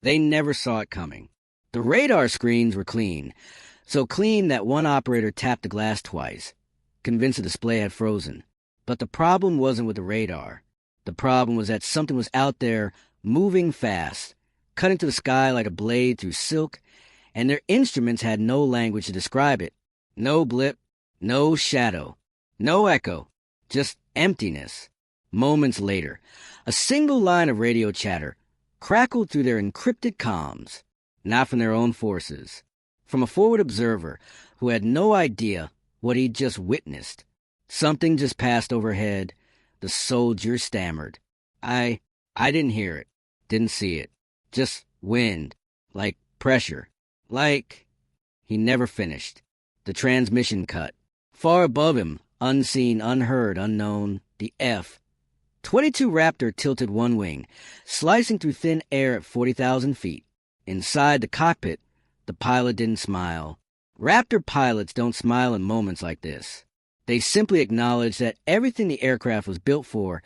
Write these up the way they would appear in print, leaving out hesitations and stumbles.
They never saw it coming. The radar screens were clean, so clean that one operator tapped the glass twice, convinced the display had frozen. But the problem wasn't with the radar. The problem was that something was out there, moving fast, cutting to the sky like a blade through silk, and their instruments had no language to describe it. No blip, no shadow, no echo, just emptiness. Moments later, a single line of radio chatter crackled through their encrypted comms, not from their own forces, from a forward observer who had no idea what he'd just witnessed. Something just passed overhead. The soldier stammered. I didn't hear it, didn't see it. Just wind, like pressure, like... He never finished. The transmission cut. Far above him, unseen, unheard, unknown, the F-22 Raptor tilted one wing, slicing through thin air at 40,000 feet. Inside the cockpit, the pilot didn't smile. Raptor pilots don't smile in moments like this. They simply acknowledge that everything the aircraft was built for,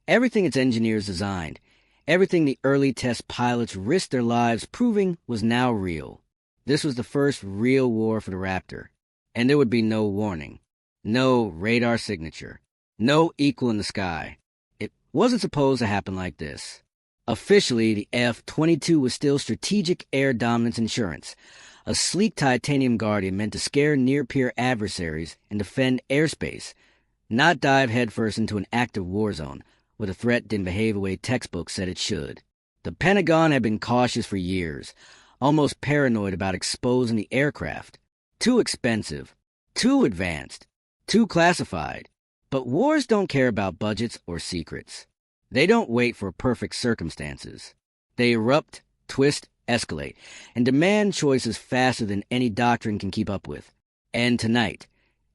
everything its engineers designed, everything the early test pilots risked their lives proving was now real. This was the first real war for the Raptor, and there would be no warning, no radar signature, no equal in the sky. It wasn't supposed to happen like this. Officially, the F-22 was still Strategic Air Dominance Insurance, a sleek titanium guardian meant to scare near-peer adversaries and defend airspace, not dive headfirst into an active war zone where the threat didn't behave the way textbooks said it should. The Pentagon had been cautious for years, almost paranoid about exposing the aircraft. Too expensive, too advanced, too classified. But wars don't care about budgets or secrets. They don't wait for perfect circumstances. They erupt, twist, escalate, and demand choices faster than any doctrine can keep up with. And tonight,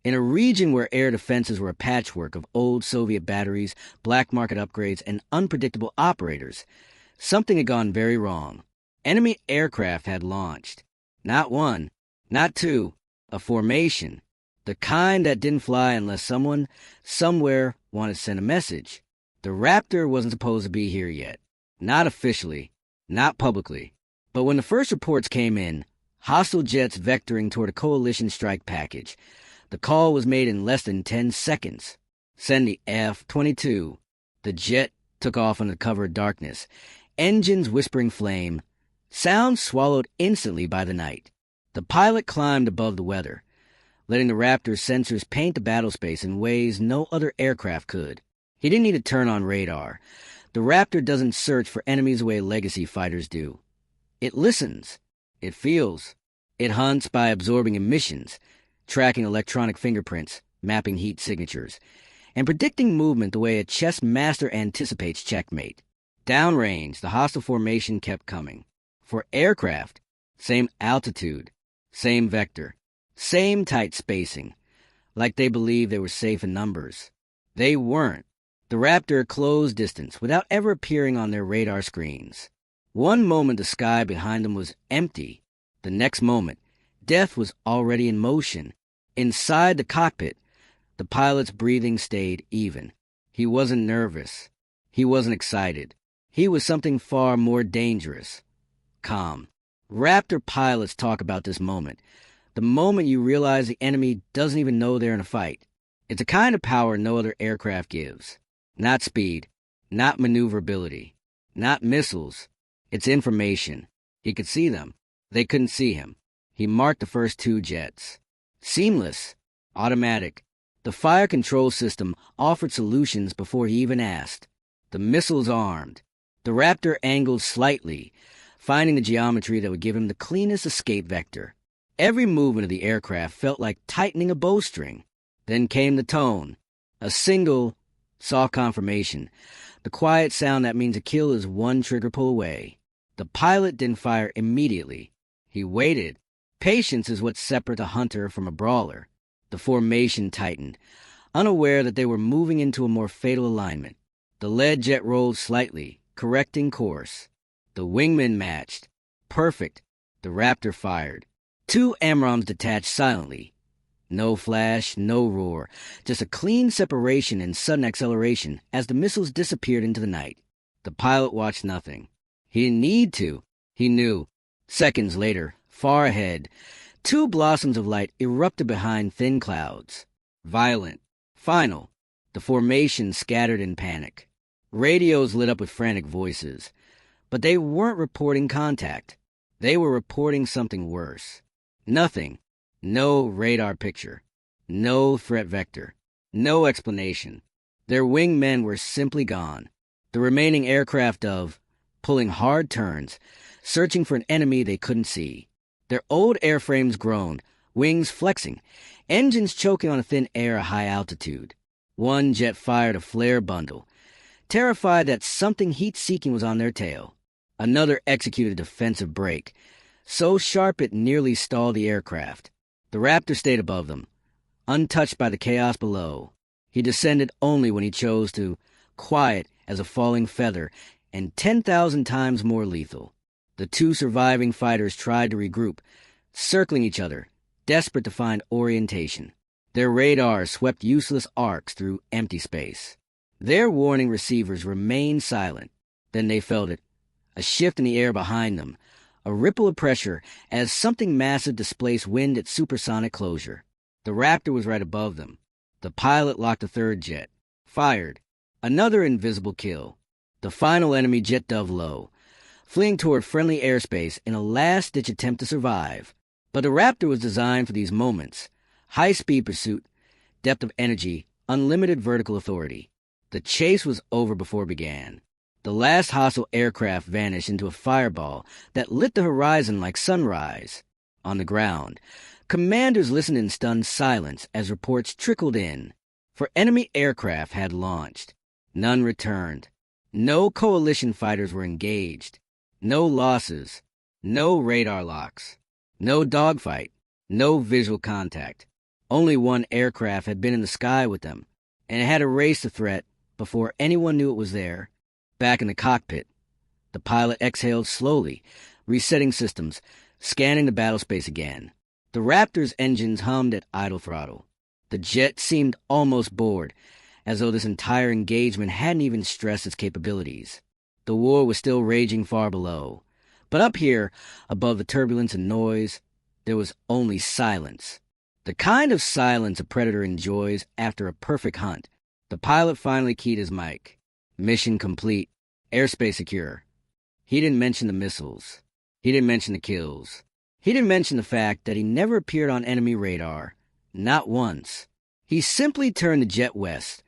in a region where air defenses were a patchwork of old Soviet batteries, black market upgrades, and unpredictable operators, something had gone very wrong. Enemy aircraft had launched. Not one, not two, a formation. The kind that didn't fly unless someone, somewhere, wanted to send a message. The Raptor wasn't supposed to be here yet. Not officially, not publicly. But when the first reports came in, hostile jets vectoring toward a coalition strike package, the call was made in less than 10 seconds. Send the F-22. The jet took off under cover of darkness, engines whispering flame, sound swallowed instantly by the night. The pilot climbed above the weather, letting the Raptor's sensors paint the battlespace in ways no other aircraft could. He didn't need to turn on radar. The Raptor doesn't search for enemies the way legacy fighters do. It listens. It feels. It hunts by absorbing emissions, tracking electronic fingerprints, mapping heat signatures, and predicting movement the way a chess master anticipates checkmate. Downrange, the hostile formation kept coming. For aircraft, same altitude, same vector, same tight spacing, like they believed they were safe in numbers. They weren't. The Raptor closed distance without ever appearing on their radar screens. One moment the sky behind them was empty. The next moment, death was already in motion. Inside the cockpit, the pilot's breathing stayed even. He wasn't nervous. He wasn't excited. He was something far more dangerous. Calm. Raptor pilots talk about this moment. The moment you realize the enemy doesn't even know they're in a fight. It's a kind of power no other aircraft gives. Not speed, not maneuverability, not missiles. It's information. He could see them. They couldn't see him. He marked the first two jets. Seamless. Automatic. The fire control system offered solutions before he even asked. The missiles armed. The Raptor angled slightly, finding the geometry that would give him the cleanest escape vector. Every movement of the aircraft felt like tightening a bowstring. Then came the tone. A single, soft confirmation. The quiet sound that means a kill is one trigger pull away. The pilot didn't fire immediately. He waited. Patience is what separates a hunter from a brawler. The formation tightened, unaware that they were moving into a more fatal alignment. The lead jet rolled slightly, correcting course. The wingmen matched. Perfect. The Raptor fired. Two AMRAAMs detached silently. No flash, no roar, just a clean separation and sudden acceleration as the missiles disappeared into the night. The pilot watched nothing. He didn't need to. He knew. Seconds later, far ahead, two blossoms of light erupted behind thin clouds. Violent. Final. The formation scattered in panic. Radios lit up with frantic voices. But they weren't reporting contact. They were reporting something worse. Nothing. No radar picture. No threat vector. No explanation. Their wingmen were simply gone. The remaining aircraft pulling hard turns, searching for an enemy they couldn't see. Their old airframes groaned, wings flexing, engines choking on a thin air at high altitude. One jet fired a flare bundle, terrified that something heat-seeking was on their tail. Another executed a defensive brake, so sharp it nearly stalled the aircraft. The Raptor stayed above them, untouched by the chaos below. He descended only when he chose to, quiet as a falling feather and 10,000 times more lethal. The two surviving fighters tried to regroup, circling each other, desperate to find orientation. Their radar swept useless arcs through empty space. Their warning receivers remained silent. Then they felt it. A shift in the air behind them, a ripple of pressure as something massive displaced wind at supersonic closure. The Raptor was right above them. The pilot locked the third jet. Fired. Another invisible kill. The final enemy jet dove low, fleeing toward friendly airspace in a last-ditch attempt to survive. But the Raptor was designed for these moments. High-speed pursuit, depth of energy, unlimited vertical authority. The chase was over before it began. The last hostile aircraft vanished into a fireball that lit the horizon like sunrise. On the ground, commanders listened in stunned silence as reports trickled in. For enemy aircraft had launched. None returned. No coalition fighters were engaged. No losses. No radar locks. No dogfight. No visual contact. Only one aircraft had been in the sky with them, and it had erased the threat before anyone knew it was there. Back in the cockpit, the pilot exhaled slowly, resetting systems, scanning the battlespace again. The Raptor's engines hummed at idle throttle. The jet seemed almost bored, as though this entire engagement hadn't even stressed its capabilities. The war was still raging far below. But up here, above the turbulence and noise, there was only silence. The kind of silence a predator enjoys after a perfect hunt. The pilot finally keyed his mic. Mission complete. Airspace secure. He didn't mention the missiles. He didn't mention the kills. He didn't mention the fact that he never appeared on enemy radar. Not once. He simply turned the jet west,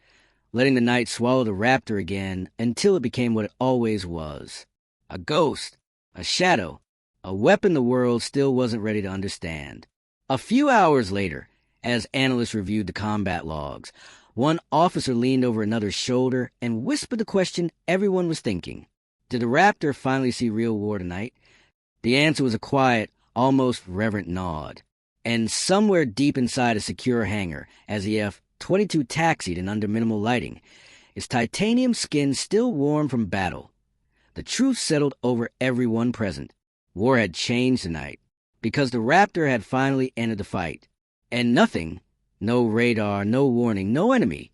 letting the night swallow the Raptor again until it became what it always was. A ghost. A shadow. A weapon the world still wasn't ready to understand. A few hours later, as analysts reviewed the combat logs, one officer leaned over another's shoulder and whispered the question everyone was thinking. Did the Raptor finally see real war tonight? The answer was a quiet, almost reverent nod. And somewhere deep inside a secure hangar, as the F-22 taxied in under minimal lighting, its titanium skin still warm from battle, the truth settled over everyone present. War had changed tonight, because the Raptor had finally entered the fight. And nothing, no radar, no warning, no enemy,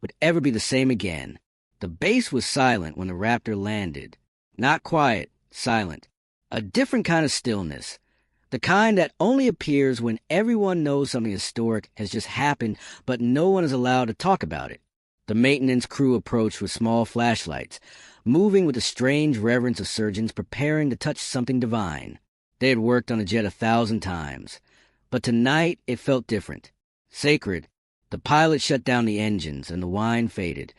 would ever be the same again. The base was silent when the Raptor landed. Not quiet, silent. A different kind of stillness. The kind that only appears when everyone knows something historic has just happened, but no one is allowed to talk about it. The maintenance crew approached with small flashlights, moving with the strange reverence of surgeons preparing to touch something divine. They had worked on a jet 1,000 times, but tonight it felt different. Sacred. The pilot shut down the engines and the wine faded,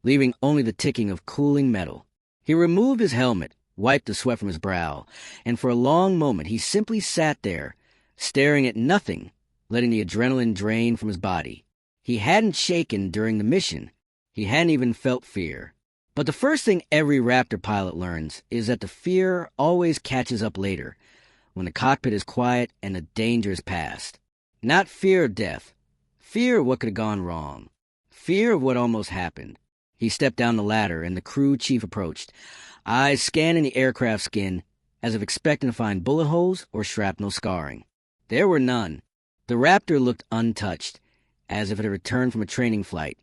leaving only the ticking of cooling metal. He removed his helmet, wiped the sweat from his brow, and for a long moment he simply sat there, staring at nothing, letting the adrenaline drain from his body. He hadn't shaken during the mission. He hadn't even felt fear. But the first thing every Raptor pilot learns is that the fear always catches up later, when the cockpit is quiet and the danger is past. Not fear of death. Fear of what could have gone wrong. Fear of what almost happened. He stepped down the ladder and the crew chief approached, eyes scanning the aircraft skin as if expecting to find bullet holes or shrapnel scarring. There were none. The Raptor looked untouched, as if it had returned from a training flight,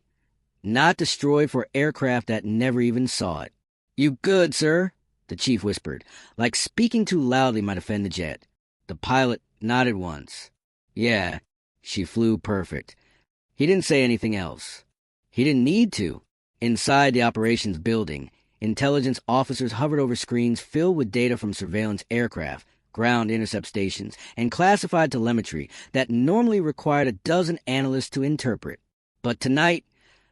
not destroyed for aircraft that never even saw it. "You good, sir?" the chief whispered, like speaking too loudly might offend the jet. The pilot nodded once. Yeah, she flew perfect. He didn't say anything else. He didn't need to. Inside the operations building, intelligence officers hovered over screens filled with data from surveillance aircraft, ground intercept stations, and classified telemetry that normally required a dozen analysts to interpret. But tonight,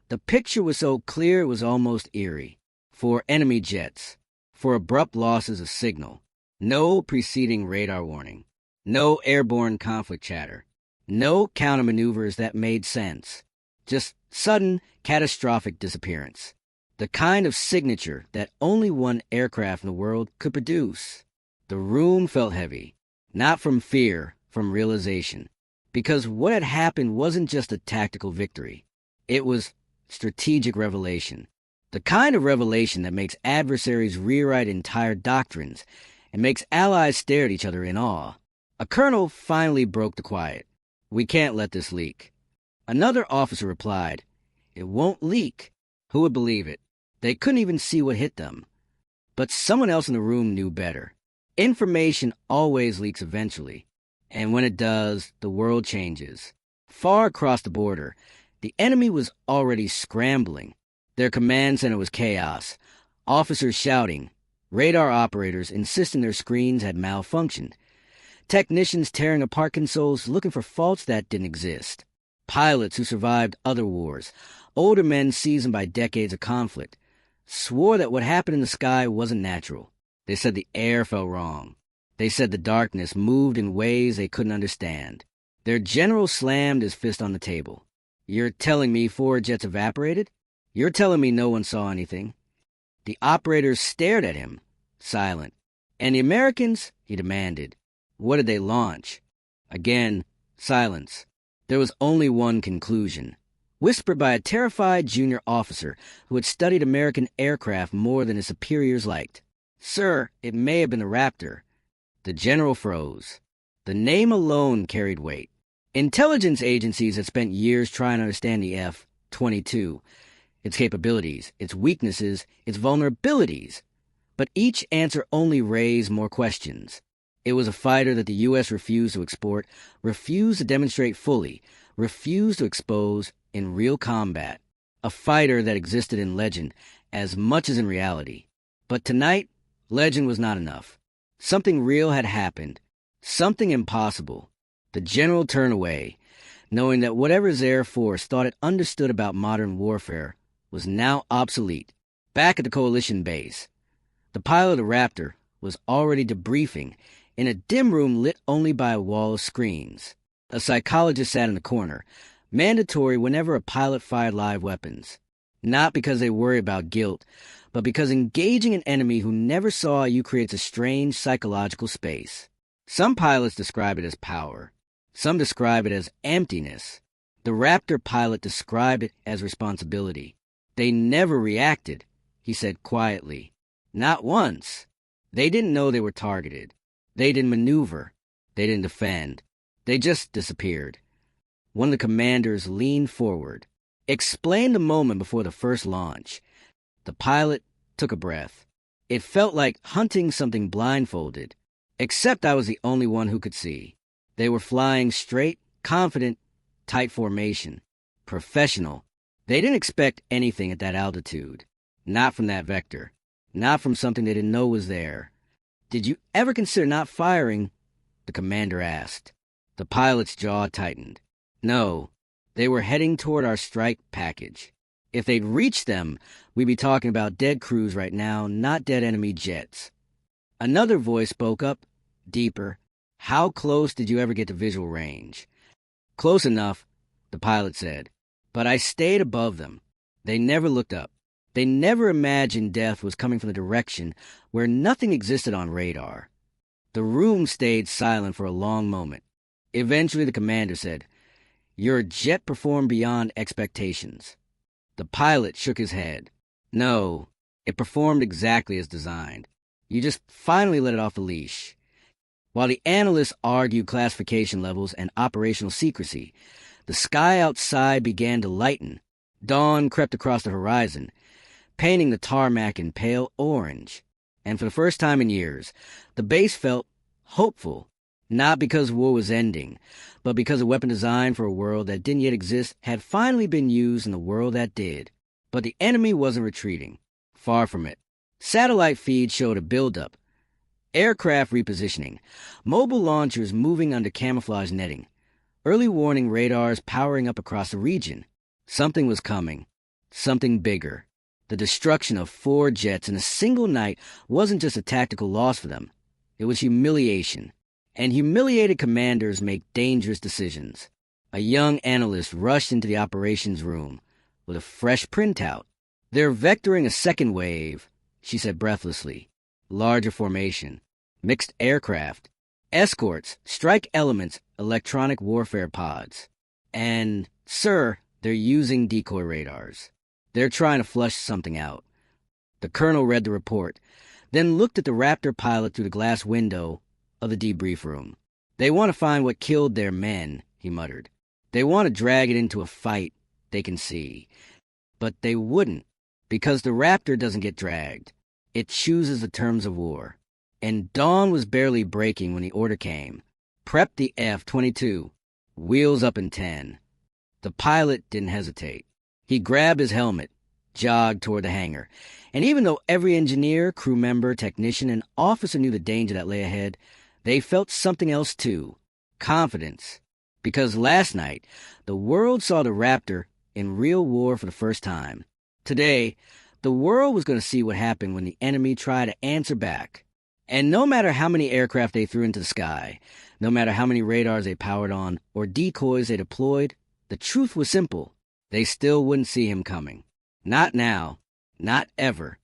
the picture was so clear it was almost eerie. 4 enemy jets, 4 abrupt losses of signal, no preceding radar warning, no airborne conflict chatter, no countermaneuvers that made sense, just sudden, catastrophic disappearance. The kind of signature that only one aircraft in the world could produce. The room felt heavy, not from fear, from realization, because what had happened wasn't just a tactical victory. It was strategic revelation. The kind of revelation that makes adversaries rewrite entire doctrines and makes allies stare at each other in awe. A colonel finally broke the quiet. We can't let this leak. Another officer replied, It won't leak. Who would believe it? They couldn't even see what hit them. But someone else in the room knew better. Information always leaks eventually. And when it does, the world changes. Far across the border, the enemy was already scrambling. Their command center was chaos. Officers shouting. Radar operators insisting their screens had malfunctioned. Technicians tearing apart consoles looking for faults that didn't exist. Pilots who survived other wars, older men seasoned by decades of conflict, swore that what happened in the sky wasn't natural. They said the air felt wrong. They said the darkness moved in ways they couldn't understand. Their general slammed his fist on the table. You're telling me 4 jets evaporated? You're telling me no one saw anything? The operators stared at him, silent. And the Americans? He demanded. What did they launch? Again, silence. There was only one conclusion, whispered by a terrified junior officer who had studied American aircraft more than his superiors liked. Sir, it may have been the Raptor. The general froze. The name alone carried weight. Intelligence agencies had spent years trying to understand the F-22, its capabilities, its weaknesses, its vulnerabilities. But each answer only raised more questions. It was a fighter that the U.S. refused to export, refused to demonstrate fully, refused to expose in real combat. A fighter that existed in legend as much as in reality. But tonight, legend was not enough. Something real had happened. Something impossible. The general turned away, knowing that whatever his Air Force thought it understood about modern warfare was now obsolete. Back at the coalition base, the pilot of the Raptor was already debriefing in a dim room lit only by a wall of screens. A psychologist sat in the corner, mandatory whenever a pilot fired live weapons. Not because they worry about guilt, but because engaging an enemy who never saw you creates a strange psychological space. Some pilots describe it as power. Some describe it as emptiness. The Raptor pilot described it as responsibility. They never reacted, he said quietly. Not once. They didn't know they were targeted. They didn't maneuver. They didn't defend. They just disappeared. One of the commanders leaned forward. Explain the moment before the first launch. The pilot took a breath. It felt like hunting something blindfolded. Except I was the only one who could see. They were flying straight, confident, tight formation. Professional. They didn't expect anything at that altitude. Not from that vector. Not from something they didn't know was there. Did you ever consider not firing? The commander asked. The pilot's jaw tightened. No, they were heading toward our strike package. If they'd reached them, we'd be talking about dead crews right now, not dead enemy jets. Another voice spoke up, deeper. How close did you ever get to visual range? Close enough, the pilot said. But I stayed above them. They never looked up. They never imagined death was coming from the direction where nothing existed on radar. The room stayed silent for a long moment. Eventually the commander said, Your jet performed beyond expectations. The pilot shook his head. No, it performed exactly as designed. You just finally let it off the leash. While the analysts argued classification levels and operational secrecy, the sky outside began to lighten. Dawn crept across the horizon, painting the tarmac in pale orange. And for the first time in years, the base felt hopeful, not because war was ending, but because a weapon designed for a world that didn't yet exist had finally been used in the world that did. But the enemy wasn't retreating. Far from it. Satellite feeds showed a buildup. Aircraft repositioning. Mobile launchers moving under camouflage netting. Early warning radars powering up across the region. Something was coming. Something bigger. The destruction of 4 jets in a single night wasn't just a tactical loss for them. It was humiliation. And humiliated commanders make dangerous decisions. A young analyst rushed into the operations room with a fresh printout. "They're vectoring a second wave," she said breathlessly. "Larger formation. Mixed aircraft. Escorts, strike elements, electronic warfare pods. And, sir, they're using decoy radars. They're trying to flush something out." The colonel read the report, then looked at the Raptor pilot through the glass window of the debrief room. "They want to find what killed their men," he muttered. "They want to drag it into a fight they can see. But they wouldn't, because the Raptor doesn't get dragged. It chooses the terms of war." And dawn was barely breaking when the order came. "Prep the F-22. Wheels up in 10. The pilot didn't hesitate. He grabbed his helmet, jogged toward the hangar. And even though every engineer, crew member, technician, and officer knew the danger that lay ahead, they felt something else too. Confidence. Because last night, the world saw the Raptor in real war for the first time. Today, the world was going to see what happened when the enemy tried to answer back. And no matter how many aircraft they threw into the sky, no matter how many radars they powered on or decoys they deployed, the truth was simple. They still wouldn't see him coming. Not now. Not ever.